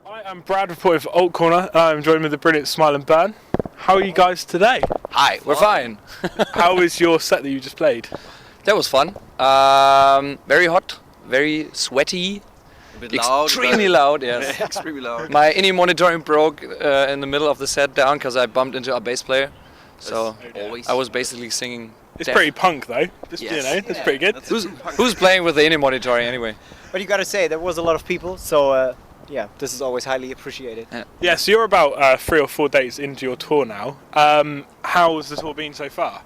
Hi, I'm Brad, reporter for Alt Corner. I'm joined with the brilliant Smile and Burn. How are you guys today? Hi, we're fine. How was your set that you just played? That was fun. Very hot, very sweaty, A bit loud. extremely loud. Yes. Extremely loud. My any monitoring broke in the middle of the set down because I bumped into our bass player. So Always. I was basically singing. It's deaf. pretty punk though. Just, Yes. it's pretty good. Who's playing with the any monitoring anyway? But you gotta say, there was a lot of people, so yeah, this is always highly appreciated. Yeah, so you're about 3 or 4 days into your tour now. How's the tour been so far?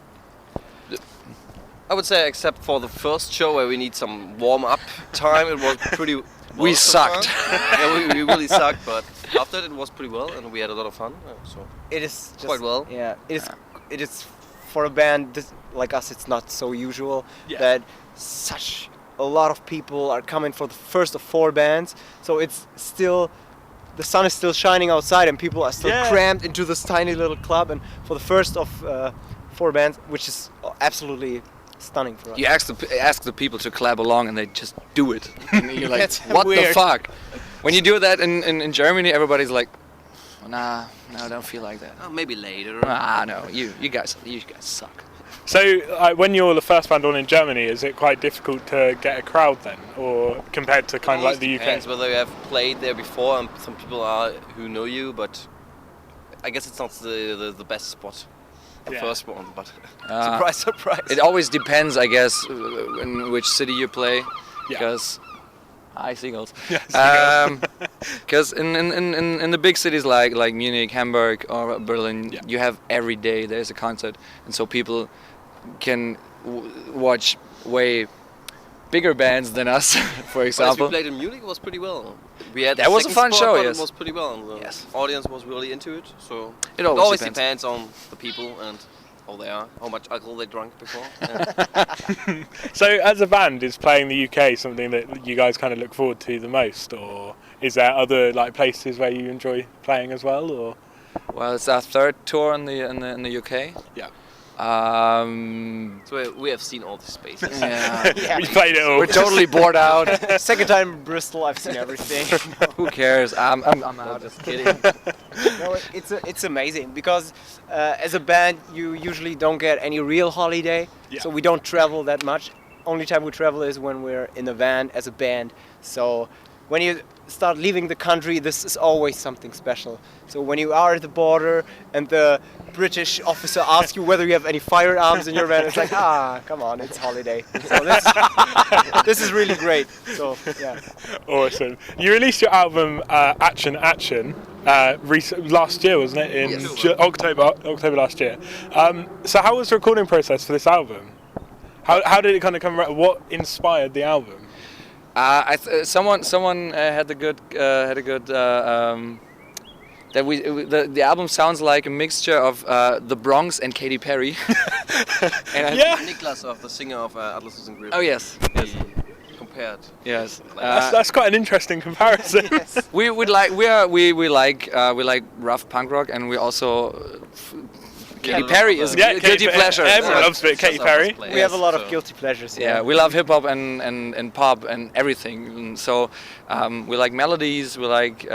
I would say, except for the first show where we need some warm-up time, it was pretty. Well We so sucked. far. Yeah, we really sucked, but after it was pretty well, and we had a lot of fun. So It is just, Quite well. Yeah, it is for a band like us. It's not so usual Yeah. that such a lot of people are coming for the first of 4 bands. So it's still, the sun is still shining outside, and people are still Yeah. crammed into this tiny little club. And for the first of 4 bands, which is absolutely stunning for us. You ask the people to clap along and they just do it. And you're like, That's what the weird. fuck? When you do that in Germany, everybody's like, nah, no, I don't feel like that. maybe later. Ah, no, you guys suck. So when you're the first band on in Germany, is it quite difficult to get a crowd then? Or compared to kind of like the UK? Depends whether you have played there before, and some people are who know you, but I guess it's not the best spot. The Yeah. first one, but Surprise, surprise. It always depends, I guess, in which city you play. Yeah. Because hi seagulls. Yes, Because in the big cities like Munich, Hamburg, or Berlin, Yeah. you have every day there's a concert, and so people can watch way bigger bands than us, for But as we example. played in Munich, it was pretty well. We had That the was a second fun spot, show, but yes. It was pretty well. And the Yes. audience was really into it, so It it always always depends. depends on the people and how they are, how much alcohol they drank before. Yeah. So as a band, is playing the UK something that you guys kind of look forward to the most? Or is there other like places where you enjoy playing as well? Or Well, it's our third tour in the UK. Yeah. So we have seen all the spaces. Yeah. Yeah. we played it all. We're totally bored out. Second time in Bristol, I've seen everything. Who cares? I'm out. Just kidding. No, it's amazing because as a band you usually don't get any real holiday, Yeah. so we don't travel that much. Only time we travel is when we're in a van as a band. So when you start leaving the country, this is always something special. So when you are at the border and the British officer asks you whether you have any firearms in your van, it's like, come on, it's holiday. So this is really great. So yeah. Awesome. You released your album Action Action last year, wasn't it? In Yes. October last year. So how was the recording process for this album? How did it kind of come around? What inspired the album? Someone had a good that the album sounds like a mixture of the Bronx and Katy Perry. And Yeah. Niklas, the singer of Atlas and Grip. Oh yes. He compared. Yes. That's quite an interesting comparison. We like rough punk rock, and we also Katy Perry is Yeah, guilty pleasure. Everyone loves a bit of Katy Perry. We have a lot of So- guilty pleasures. Yeah, we love hip hop and pop and everything. And so we like melodies. We like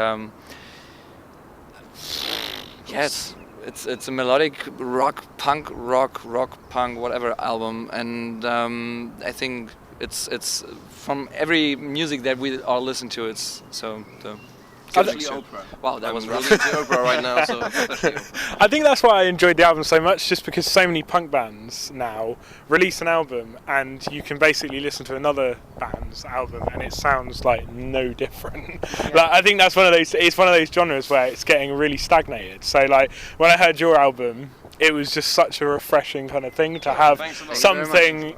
yes, it's a melodic rock punk, whatever album, and I think it's from every music that we all listen to. It's so the. Especially Oprah. Wow, that I'm was really rough. into Oprah right now, so especially Oprah. I think that's why I enjoyed the album so much, just because so many punk bands now release an album and you can basically listen to another band's album and it sounds like no different. Like, I think that's it's one of those genres where it's getting really stagnated. So like when I heard your album, it was just such a refreshing kind of thing to have thanks a lot. something,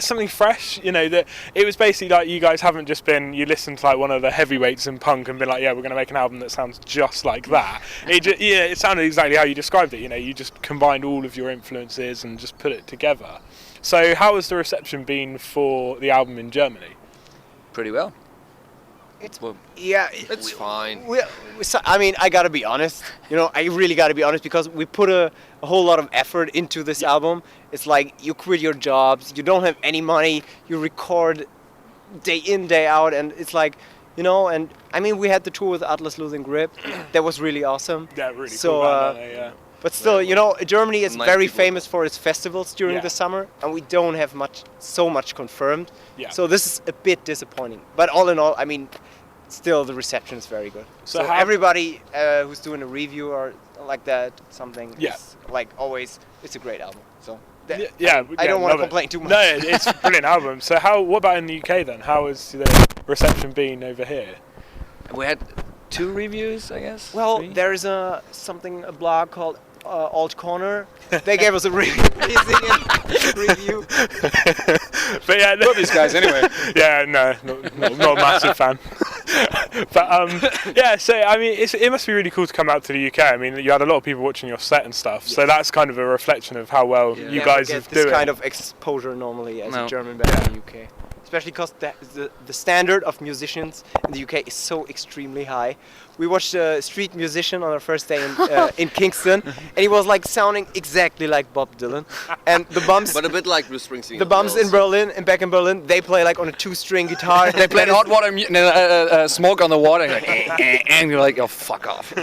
something fresh. You know, that it was basically like you guys haven't just been, you listened to like one of the heavyweights in punk and been like, yeah, we're going to make an album that sounds just like that. It sounded exactly how you described it. You know, you just combined all of your influences and just put it together. So how has the reception been for the album in Germany? Pretty well. Yeah, It's fine. I mean, I gotta be honest. You know, I really gotta be honest because we put a whole lot of effort into this album. It's like you quit your jobs, you don't have any money, you record day in, day out, and it's like you know. And I mean, we had the tour with Atlas Losing Grip. That was really awesome. Yeah, really So, cool band, aren't they? Yeah. But still, you know, Germany is Nice very people. famous for its festivals during Yeah. the summer, and we don't have so much confirmed. Yeah. So this is a bit disappointing. But all in all, I mean, still the reception is very good. So So how- everybody who's doing a review or like that, something, Yeah. is, like always, it's a great album. So that, Yeah, I don't want love to it. complain too much. No, it's a brilliant album. So what about in the UK then? How has the reception been over here? We had 2 reviews, I guess. Well, 3? there is a blog called Alt Corner. They gave us a really amazing review. But yeah, Love these guys anyway. Yeah, no, not a massive fan. But yeah, so I mean, it must be really cool to come out to the UK. I mean, you had a lot of people watching your set and stuff, so that's kind of a reflection of how well Yeah. you Never guys get have this doing. kind of exposure normally as No. a German band in the UK. Especially because the standard of musicians in the UK is so extremely high. We watched a street musician on our first day in Kingston, and he was like sounding exactly like Bob Dylan. And the bums, But a bit like Bruce Springsteen. the bums in Berlin and back in Berlin, they play like on a 2-string guitar. They played hot water, smoke on the water, and, and you're like, oh, fuck off.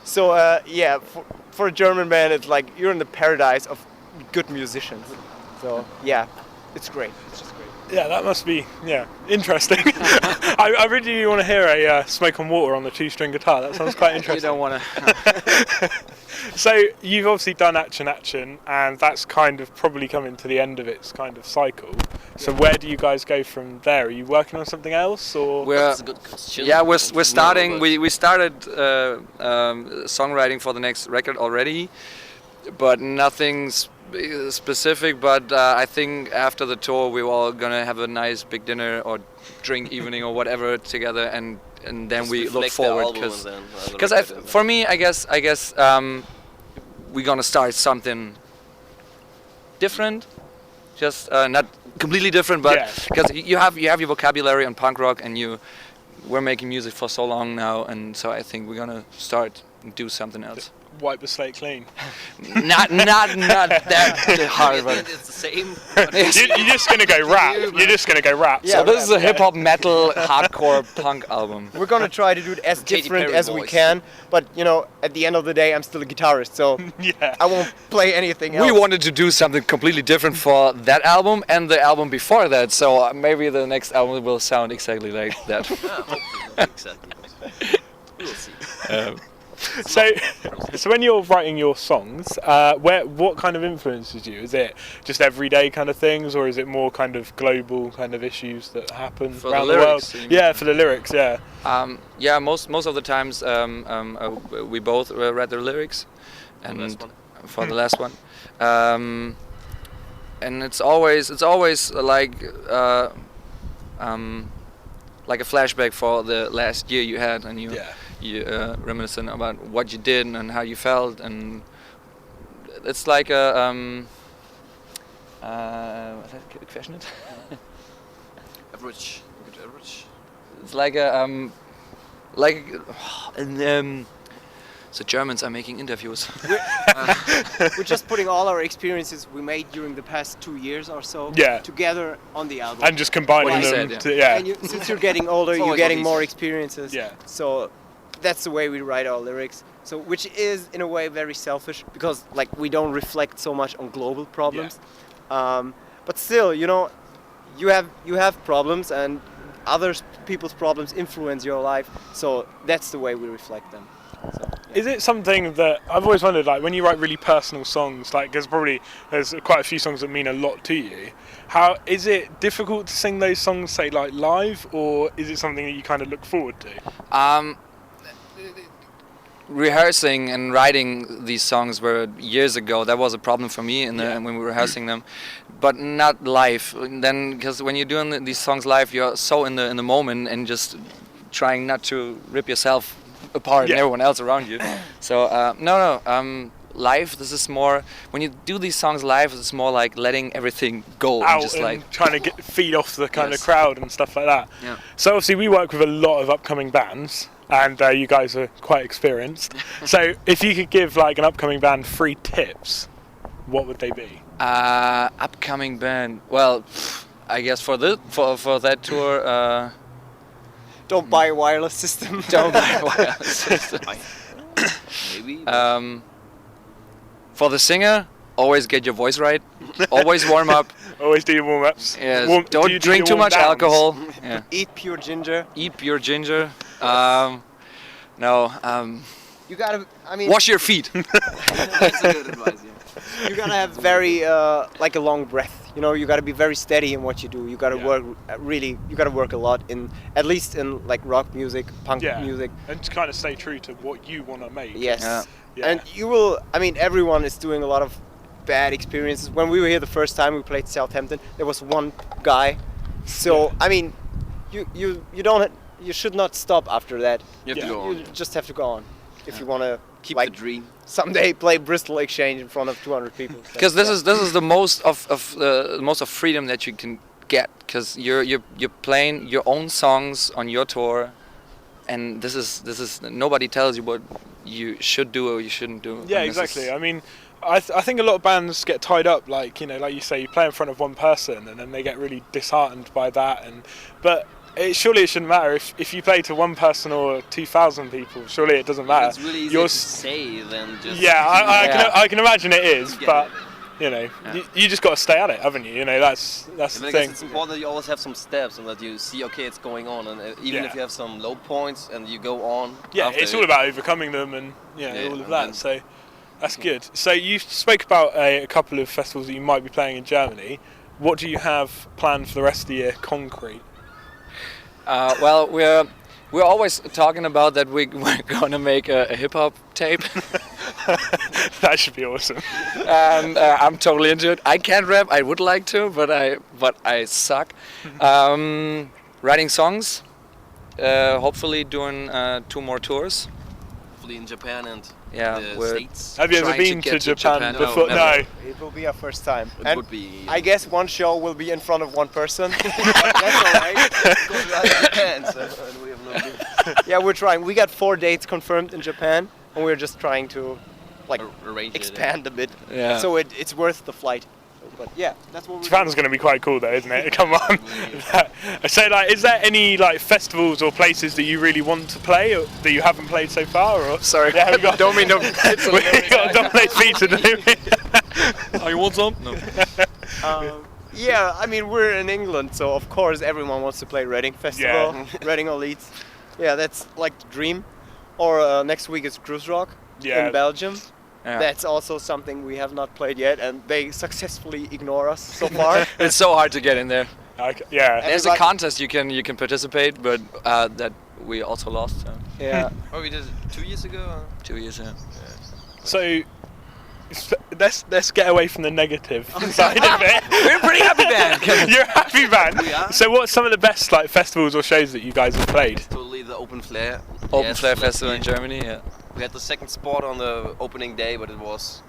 So yeah, for a German band, it's like you're in the paradise of good musicians. So yeah, it's great. It's just great. Yeah, that must be interesting. I really want to hear a Smoke on Water on the 2-string guitar. That sounds quite You interesting. don't want to. So you've obviously done Action, and that's kind of probably coming to the end of its kind of cycle. So where do you guys go from there? Are you working on something else, or? That's a good question. Yeah, we're No, starting. but- We started songwriting for the next record already, but nothing specific. But I think after the tour, we're all gonna have a nice big dinner or drink evening or whatever together, and then Just we look reflect the forward album because and then the record and for me, I guess we're gonna start something different, just not completely different, but Yeah. because you have your vocabulary on punk rock, and we're making music for so long now, and so I think we're gonna start and do something else. Wipe the slate clean. not that hard, At the end, but it's the same. You're just gonna go rap. You're just gonna go rap. Yeah, so this is a hip hop, metal, hardcore punk album. We're gonna try to do it as Katy different Perry as we voice. can, but you know, at the end of the day, I'm still a guitarist, so Yeah. I won't play anything else. We wanted to do something completely different for that album and the album before that, so maybe the next album will sound exactly like that. Yeah, hopefully. Exactly. We'll see. So when you're writing your songs, what kind of influences you? Is it just everyday kind of things, or is it more kind of global kind of issues that happen For the around lyrics, the you world? mean? Yeah, for the lyrics. Yeah. Yeah, most of the times we both read the lyrics, and last one. for the last one, and it's always like a flashback for the last year you had, and you reminiscent about what you did and how you felt, and it's like a what's that, Querschnitt? Average. Good average. It's like a the Germans are making interviews. We're just putting all our experiences we made during the past 2 years or so Yeah. together on the album. And just combining What you them. said, To, yeah. And since you're getting older, It's you're always getting what more these- experiences. Yeah. So that's the way we write our lyrics. So which is in a way very selfish because like we don't reflect so much on global problems. But still, you know, you have problems and other people's problems influence your life. So that's the way we reflect them. So, yeah. Is it something that I've always wondered, like when you write really personal songs, like there's quite a few songs that mean a lot to you. How is it difficult to sing those songs, say like live, or is it something that you kind of look forward to? Rehearsing and writing these songs were years ago. That was a problem for me when we were rehearsing them, but not live. And then, because when you're doing these songs live, you're so in the moment and just trying not to rip yourself apart and everyone else around you. So live. This is more when you do these songs live. It's more like letting everything go Out and just like trying to feed off the kind of Yes. crowd and stuff like that. Yeah. So obviously we work with a lot of upcoming bands, and you guys are quite experienced. So if you could give like an upcoming band 3 tips, what would they be? upcoming band. Well, I guess for that tour. Don't buy a wireless system. Don't buy a wireless system. Maybe. For the singer, always get your voice right. Always warm up. Always do your warm-ups. Yes. Do Don't you do drink your too much warm-downs? alcohol. Yeah. Eat pure ginger. Eat pure ginger. You gotta. I mean, Wash your feet. That's a good advice. Yeah. you gotta have very like a long breath. You know, you gotta be very steady in what you do. You gotta Yeah. work really. You gotta work a lot in, at least in like rock music, punk Yeah. music. And to kind of stay true to what you want to make. Yes. Yeah. Yeah. And you will. I mean, everyone is doing a lot of bad experiences. When we were here the first time we played Southampton, there was one guy. So I mean, you don't. You should not stop after that. You have Yeah. to go on. You just have to go on if you want to Keep like the dream. someday play Bristol Exchange in front of 200 people. Because this is the most of freedom that you can get. Because you're playing your own songs on your tour, and this is nobody tells you what you should do or you shouldn't do. Yeah, And this exactly. is- I mean, I think a lot of bands get tied up, like, you know, like you say, you play in front of one person and then they get really disheartened by that. But surely it shouldn't matter if you play to one person or 2,000 people. Surely it doesn't matter. It's really easier You're to say than just. Yeah, Yeah. I can imagine it is, Yeah. but you know, Yeah. you just got to stay at it, haven't you? You know, that's I the mean, I guess thing. it's important that you always have some steps and that you see, okay, it's going on, and even Yeah. if you have some low points and you go on. Yeah, after it's all about overcoming them and Yeah, all of and that. then- So that's good. So you spoke about a couple of festivals that you might be playing in Germany. What do you have planned for the rest of the year, concrete? Well, we're always talking about that we're gonna make a hip hop tape, That should be awesome. and I'm totally into it. I can't rap. I would like to, but I suck. Writing songs. Hopefully doing 2 more tours. hopefully in Japan and Yeah, the we're States. Have you ever Trying to been to get to Japan, Japan. No, before? never. No. It will be our first time. It And would be. I guess one show will be in front of one person. That's alright. Because we are in Japan, so and we have no idea. Yeah, we're trying. We got 4 dates confirmed in Japan, and we're just trying to like Arrange it. expand a bit. Yeah. So it's worth the flight. But yeah, that's what we're Japan's going to be quite cool though, isn't it? Come on. So, like, is there any like festivals or places that you really want to play or that you haven't played so far? Or Sorry, yeah, we got, don't mean no. we got a dominate pizza, don't we? Oh, you want some? No. Yeah, I mean we're in England, so of course everyone wants to play Reading Festival, Reading or Leeds. Yeah, that's like the dream. Or next week is Cruise Rock Yeah. in Belgium. Yeah. That's also something we have not played yet, and they successfully ignore us so far. It's so hard to get in there. Yeah. There's a Everybody- contest you can participate, but that we also lost. So. Yeah. Oh, we did it 2 years ago? 2 years. Yeah. So let's get away from the negative side of it. We're a pretty happy band. You're a happy man. We are. So what's some of the best like festivals or shows that you guys have played? Totally the Open Flare. Open Yes, Flare last Festival in year. Germany. Yeah. We had the second spot on the opening day, but it was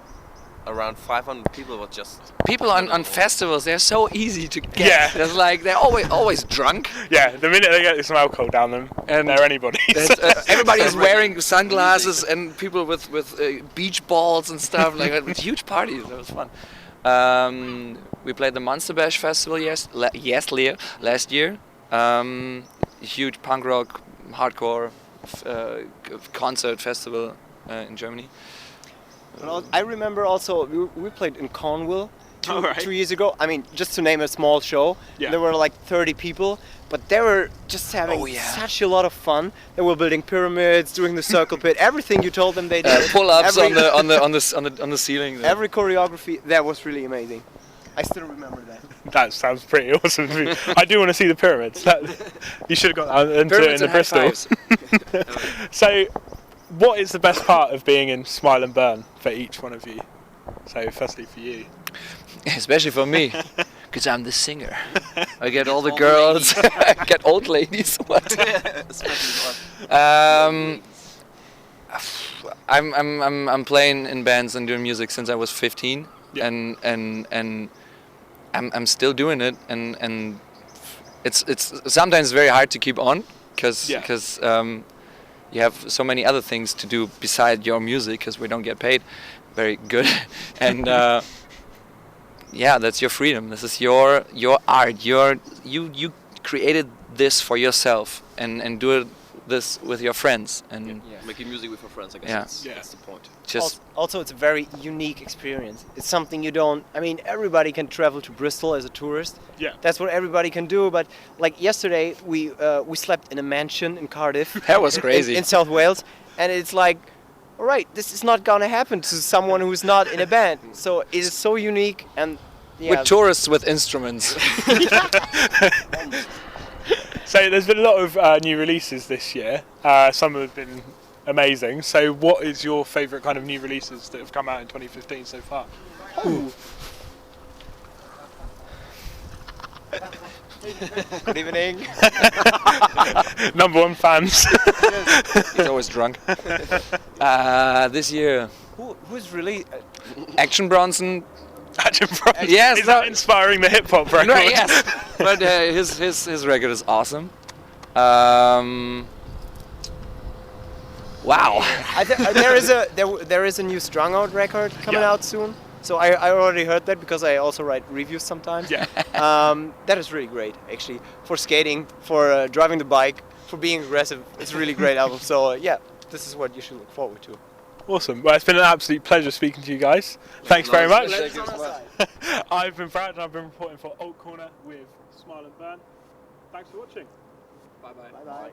around 500 people. It was just. People on festivals, they're so easy to get. Yeah. There's like they're always drunk. Yeah, the minute they get some alcohol down them, And they're anybody. Everybody's wearing sunglasses and people with beach balls and stuff like that. Huge parties. That was fun. We played the Monster Bash Festival last year. Huge punk rock, hardcore concert festival in Germany. I remember also we played in Cornwall All right. 2 years ago. I mean, just to name a small show, Yeah. there were like 30 people, but they were just having Oh, yeah. such a lot of fun. They were building pyramids, doing the circle pit, everything you told them they did. Pull-ups Every- on the ceiling. there. Every choreography, that was really amazing. I still remember that. That sounds pretty awesome. To me. I do want to see the pyramids. You should have got that into Pyramids in the and high Bristol. fives. So, what is the best part of being in Smile and Burn for each one of you? So, firstly for you. Especially for me, because I'm the singer. I get all the Old girls, I get old ladies. What? Especially I'm playing in bands and doing music since I was 15, Yeah. and I'm still doing it, and it's sometimes very hard to keep on because Yeah. you have so many other things to do beside your music because we don't get paid very good, and yeah, that's your freedom. This is your art. You created this for yourself, and do this with your friends and Yeah. Making music with your friends, I guess Yeah. that's the point. just Also, it's a very unique experience. It's something you don't. I mean, everybody can travel to Bristol as a tourist. Yeah. That's what everybody can do. But like yesterday, we slept in a mansion in Cardiff. That was crazy. In South Wales, and it's like, all right, this is not gonna happen to someone who's not in a band. So it is so unique, and yeah, with tourists with instruments. So there's been a lot of new releases this year. Some have been amazing. So what is your favourite kind of new releases that have come out in 2015 so far? good evening. Number one fans. He's always drunk. This year, Who's really? Action Bronson. Action Bronson. Yes, Is that no- inspiring the hip hop record? No, yes, but his record is awesome. Wow. There is a new Strung Out record coming Yeah. out soon. So I already heard that because I also write reviews sometimes. Yeah. That is really great, actually, for skating, for driving the bike, for being aggressive. It's a really great album. So yeah, this is what you should look forward to. Awesome. Well, it's been an absolute pleasure speaking to you guys. Thanks very much. Thank you so much. I've been Brad and I've been reporting for Alt Corner with Smile and Burn. Thanks for watching. Bye bye. Bye bye.